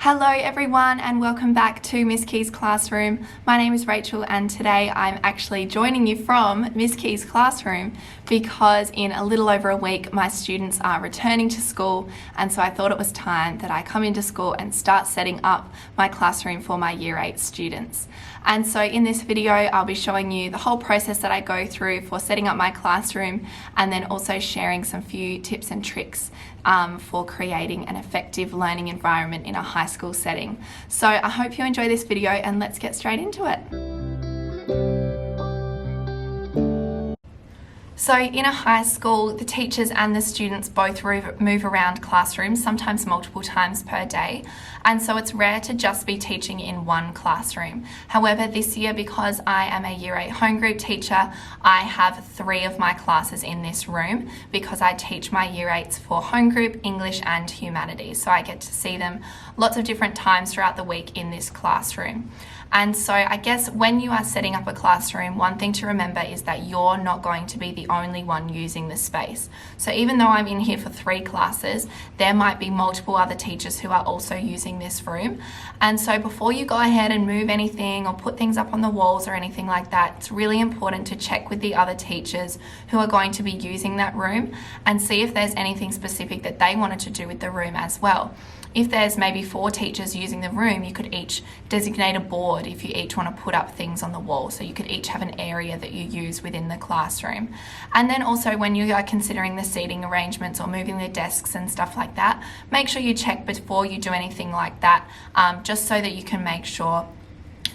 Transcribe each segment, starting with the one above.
Hello everyone and welcome back to Miss Key's classroom. My name is Rachel and today I'm actually joining you from Miss Key's classroom because in a little over a week my students are returning to school, and so I thought it was time that I come into school and start setting up my classroom for my Year 8 students. And so in this video I'll be showing you the whole process that I go through for setting up my classroom, and then also sharing some few tips and tricks for creating an effective learning environment in a high school setting. So I hope you enjoy this video and let's get straight into it. So in a high school, the teachers and the students both move around classrooms, sometimes multiple times per day, and so it's rare to just be teaching in one classroom. However, this year, because I am a Year 8 home group teacher, I have 3 of my classes in this room because I teach my Year 8s for home group, English and humanities. So I get to see them lots of different times throughout the week in this classroom. And so I guess when you are setting up a classroom, one thing to remember is that you're not going to be the only one using the space. So even though I'm in here for 3 classes, there might be multiple other teachers who are also using this room. And so before you go ahead and move anything or put things up on the walls or anything like that, it's really important to check with the other teachers who are going to be using that room and see if there's anything specific that they wanted to do with the room as well. If there's maybe 4 teachers using the room, you could each designate a board if you each want to put up things on the wall. So you could each have an area that you use within the classroom. And then also when you are considering the seating arrangements or moving the desks and stuff like that, make sure you check before you do anything like that, just so that you can make sure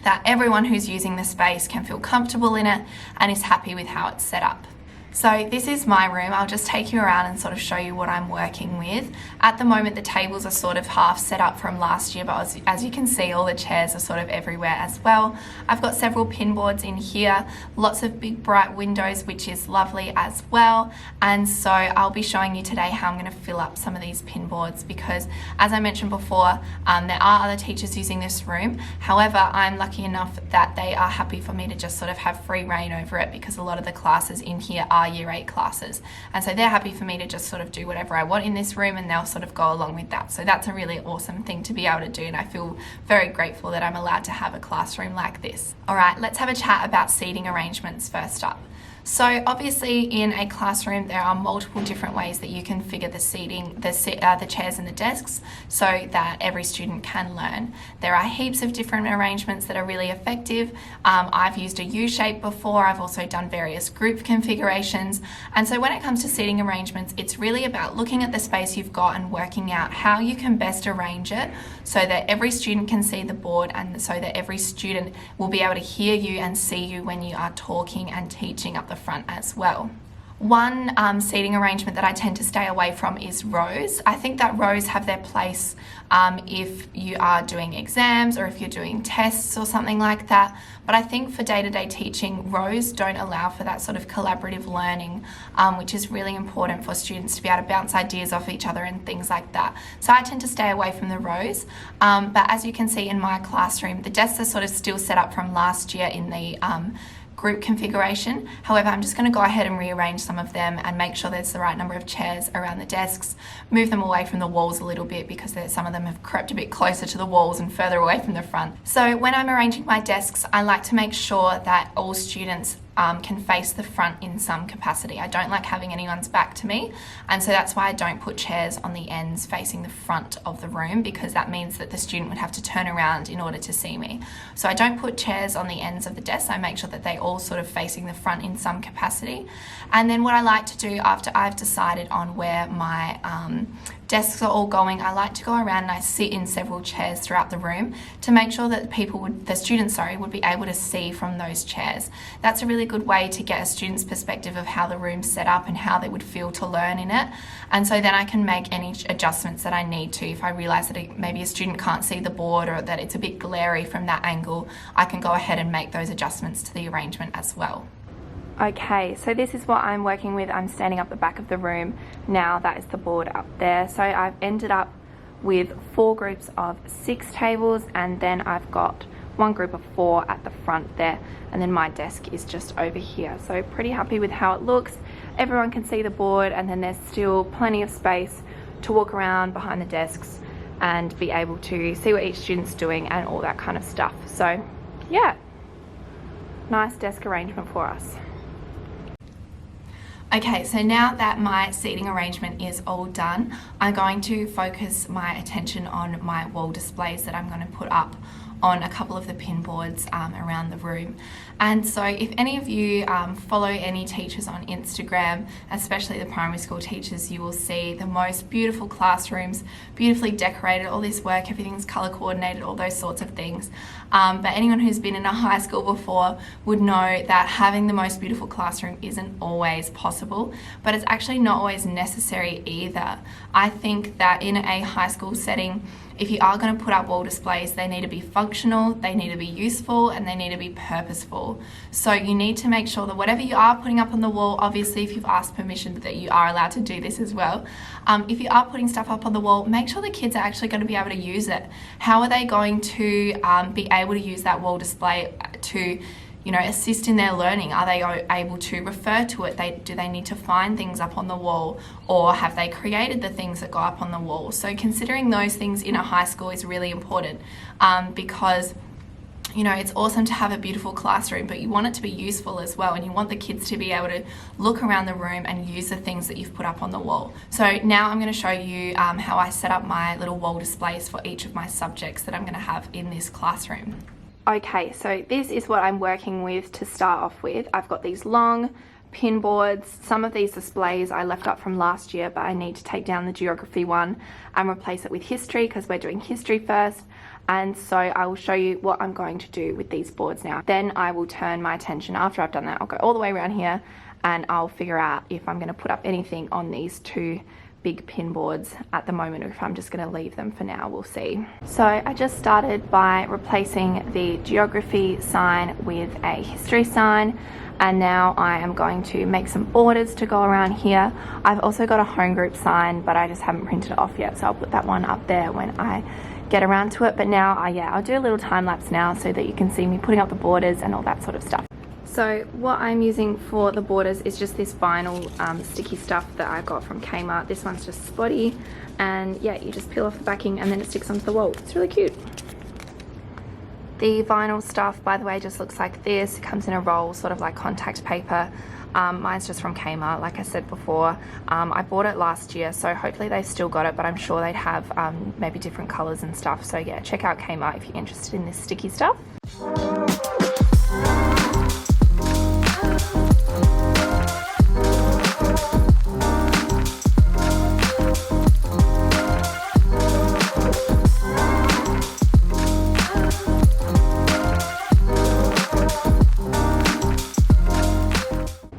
that everyone who's using the space can feel comfortable in it and is happy with how it's set up. So this is my room. I'll just take you around and sort of show you what I'm working with. At the moment the tables are sort of half set up from last year, but as you can see, all the chairs are sort of everywhere as well. I've got several pin boards in here, lots of big bright windows, which is lovely as well. And so I'll be showing you today how I'm going to fill up some of these pin boards because, as I mentioned before, there are other teachers using this room. However, I'm lucky enough that they are happy for me to just sort of have free reign over it because a lot of the classes in here are Year 8 classes, and so they're happy for me to just sort of do whatever I want in this room, and they'll sort of go along with that. So that's a really awesome thing to be able to do, and I feel very grateful that I'm allowed to have a classroom like this. All right, let's have a chat about seating arrangements first up. So obviously in a classroom there are multiple different ways that you can configure the seating, the chairs and the desks so that every student can learn. There are heaps of different arrangements that are really effective. I've used a U-shape before. I've also done various group configurations. And so when it comes to seating arrangements, it's really about looking at the space you've got and working out how you can best arrange it so that every student can see the board and so that every student will be able to hear you and see you when you are talking and teaching up the front as well. One seating arrangement that I tend to stay away from is rows. I think that rows have their place if you are doing exams or if you're doing tests or something like that. But I think for day-to-day teaching, rows don't allow for that sort of collaborative learning, which is really important for students to be able to bounce ideas off each other and things like that. So I tend to stay away from the rows. But as you can see in my classroom, the desks are sort of still set up from last year in the group configuration. However, I'm just going to go ahead and rearrange some of them and make sure there's the right number of chairs around the desks, move them away from the walls a little bit because some of them have crept a bit closer to the walls and further away from the front. So when I'm arranging my desks, I like to make sure that all students can face the front in some capacity. I don't like having anyone's back to me, and so that's why I don't put chairs on the ends facing the front of the room, because that means that the student would have to turn around in order to see me. So I don't put chairs on the ends of the desks. I make sure that they all sort of facing the front in some capacity. And then what I like to do after I've decided on where my desks are all going, I like to go around and I sit in several chairs throughout the room to make sure that the students would be able to see from those chairs. That's a really good way to get a student's perspective of how the room's set up and how they would feel to learn in it. And so then I can make any adjustments that I need to. If I realise that maybe a student can't see the board or that it's a bit glary from that angle, I can go ahead and make those adjustments to the arrangement as well. Okay, so this is what I'm working with. I'm standing up the back of the room now. That is the board up there. So I've ended up with 4 groups of 6 tables, and then I've got 1 group of 4 at the front there, and then my desk is just over here. So pretty happy with how it looks. Everyone can see the board, and then there's still plenty of space to walk around behind the desks and be able to see what each student's doing and all that kind of stuff. So yeah, nice desk arrangement for us. Okay, so now that my seating arrangement is all done, I'm going to focus my attention on my wall displays that I'm going to put up on a couple of the pin boards around the room. And so if any of you follow any teachers on Instagram, especially the primary school teachers, you will see the most beautiful classrooms, beautifully decorated, all this work, everything's color coordinated, all those sorts of things. But anyone who's been in a high school before would know that having the most beautiful classroom isn't always possible, but it's actually not always necessary either. I think that in a high school setting, if you are going to put up wall displays, they need to be functional, they need to be useful, and they need to be purposeful. So you need to make sure that whatever you are putting up on the wall, obviously if you've asked permission that you are allowed to do this as well. If you are putting stuff up on the wall, make sure the kids are actually going to be able to use it. How are they going to be able to use that wall display to assist in their learning? Are they able to refer to it? Do they need to find things up on the wall, or have they created the things that go up on the wall? So considering those things in a high school is really important because it's awesome to have a beautiful classroom, but you want it to be useful as well, and you want the kids to be able to look around the room and use the things that you've put up on the wall. So now I'm going to show you how I set up my little wall displays for each of my subjects that I'm going to have in this classroom. Okay, so this is what I'm working with to start off with. I've got these long pin boards. Some of these displays I left up from last year, but I need to take down the geography one and replace it with history because we're doing history first. And so I will show you what I'm going to do with these boards now. Then I will turn my attention, after I've done that, I'll go all the way around here and I'll figure out if I'm going to put up anything on these two big pin boards at the moment, or if I'm just going to leave them for now. We'll see. So I just started by replacing the geography sign with a history sign, and now I am going to make some borders to go around here. I've also got a home group sign, but I just haven't printed it off yet, so I'll put that one up there when I get around to it. But now I'll do a little time lapse now so that you can see me putting up the borders and all that sort of stuff. So what I'm using for the borders is just this vinyl sticky stuff that I got from Kmart. This one's just spotty, and yeah, you just peel off the backing and then it sticks onto the wall. It's really cute. The vinyl stuff, by the way, just looks like this. It comes in a roll, sort of like contact paper. Mine's just from Kmart, like I said before. I bought it last year, so hopefully they've still got it, but I'm sure they'd have maybe different colors and stuff. So yeah, check out Kmart if you're interested in this sticky stuff.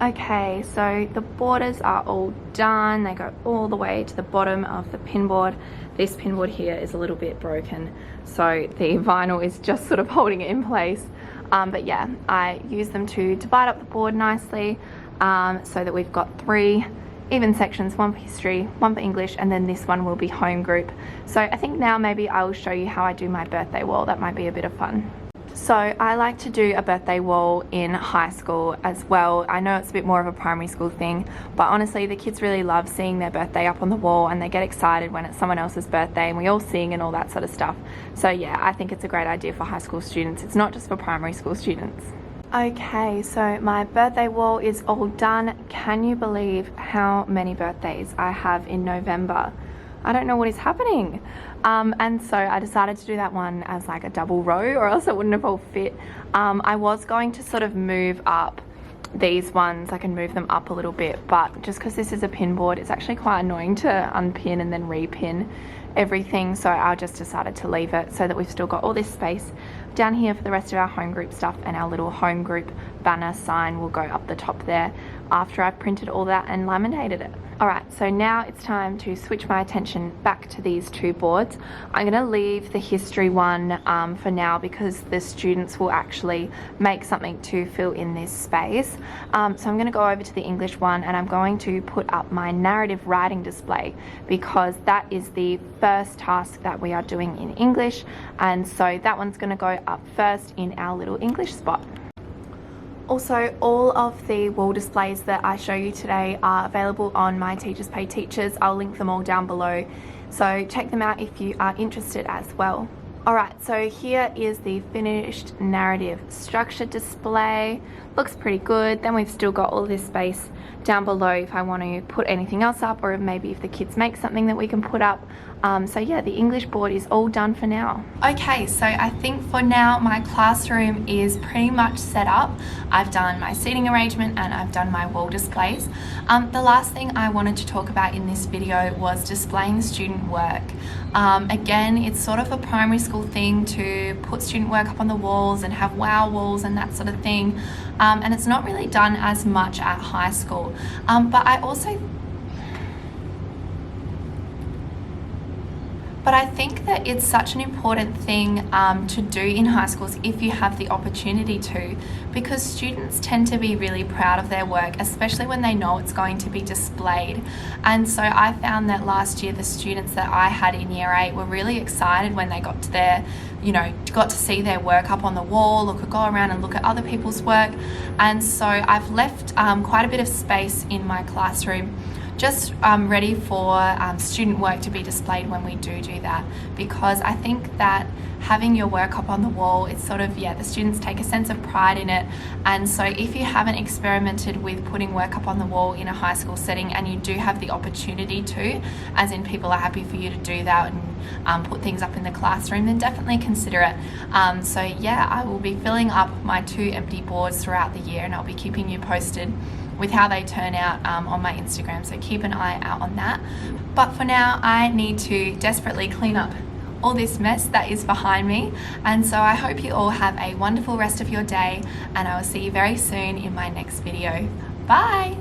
Okay, so the borders are all done. They go all the way to the bottom of the pin board. This pin board here is a little bit broken, so the vinyl is just sort of holding it in place. But yeah, I use them to divide up the board nicely so that we've got 3 even sections, one for history, one for English, and then this one will be home group. So I think now maybe I will show you how I do my birthday wall. That might be a bit of fun. So I like to do a birthday wall in high school as well. I know it's a bit more of a primary school thing, but honestly the kids really love seeing their birthday up on the wall, and they get excited when it's someone else's birthday and we all sing and all that sort of stuff. So yeah, I think it's a great idea for high school students. It's not just for primary school students. Okay, so my birthday wall is all done. Can you believe how many birthdays I have in November? I don't know what is happening. And so I decided to do that one as like a double row, or else it wouldn't have all fit. I was going to sort of move up these ones. I can move them up a little bit, but just because this is a pin board, it's actually quite annoying to unpin and then repin everything, so I just decided to leave it so that we've still got all this space down here for the rest of our home group stuff, and our little home group banner sign will go up the top there after I've printed all that and laminated it. Alright, so now it's time to switch my attention back to these 2 boards. I'm going to leave the history one for now because the students will actually make something to fill in this space. So I'm going to go over to the English one, and I'm going to put up my narrative writing display because that is the first task that we are doing in English, and so that one's going to go up first in our little English spot. Also, all of the wall displays that I show you today are available on my Teachers Pay Teachers. I'll link them all down below So check them out if you are interested as well. Alright, so here is the finished narrative structure display. Looks pretty good. Then we've still got all this space down below if I want to put anything else up, or maybe if the kids make something that we can put up. So yeah, the English board is all done for now. Okay, so I think for now my classroom is pretty much set up. I've done my seating arrangement and I've done my wall displays. The last thing I wanted to talk about in this video was displaying the student work. Again, it's sort of a primary school thing to put student work up on the walls and have wow walls and that sort of thing. And it's not really done as much at high school. But I think that it's such an important thing to do in high schools if you have the opportunity to, because students tend to be really proud of their work, especially when they know it's going to be displayed. And so I found that last year the students that I had in Year 8 were really excited when they got to see their work up on the wall, or could go around and look at other people's work. And so I've left quite a bit of space in my classroom just ready for student work to be displayed when we do that, because I think that having your work up on the wall, it's sort of, the students take a sense of pride in it. And so if you haven't experimented with putting work up on the wall in a high school setting, and you do have the opportunity to, as in people are happy for you to do that and put things up in the classroom, then definitely consider it. So yeah, I will be filling up my 2 empty boards throughout the year, and I'll be keeping you posted with how they turn out on my Instagram, so keep an eye out on that. But for now, I need to desperately clean up all this mess that is behind me, and so I hope you all have a wonderful rest of your day, and I will see you very soon in my next video. Bye!